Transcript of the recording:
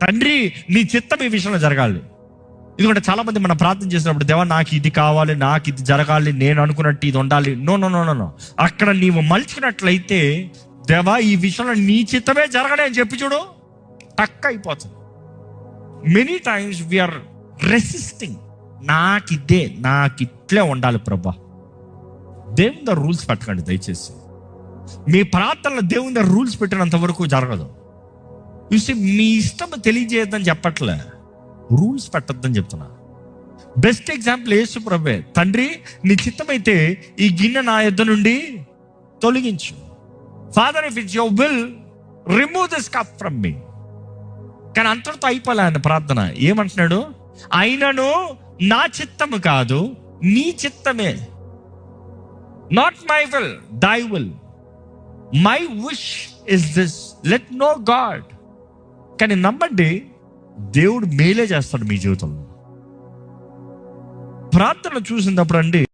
తండ్రి నీ చిత్తం ఈ విషయంలో జరగాలి. ఎందుకంటే చాలా మంది మనం ప్రార్థన చేసినప్పుడు, దేవా నాకు ఇది కావాలి, నాకు ఇది జరగాలి, నేను అనుకున్నట్టు ఇది ఉండాలి. No no no no no. అక్కడ నీవు మలిచినట్లయితే, దేవా ఈ విషయంలో నీ చిత్తమే జరగలే అని చెప్పి చూడు, టక్ అయిపోతుంది. Many times we are resisting. నాకు ఇట్లే ఉండాలి ప్రభా. దేవుని దగ్గర రూల్స్ పెట్టకండి దయచేసి. మీ ప్రార్థనలో దేవుని దగ్గర రూల్స్ పెట్టినంత వరకు జరగదు. చూసి మీ ఇష్టం తెలియజేయద్దని చెప్పట్లే, రూల్స్ పెట్టద్దని చెప్తున్నా. బెస్ట్ ఎగ్జాంపుల్ యేసు ప్రభువే. తండ్రి నీ చిత్తమైతే ఈ గిన్నె నా యొద్ద నుండి తొలగించు. Father if it's your will remove this cup from మీ. కానీ అంతటితో అయిపోలే ఆయన ప్రార్థన. ఏమంటున్నాడు? అయినను నా చిత్తము కాదు, నీ చిత్తమే. Not my will, thy will. My wish is this, let no God. కానీ నమ్మండి, దేవుడు మేలే చేస్తాడు మీ జీవితంలో. ప్రార్థన చూసినప్పుడు అండి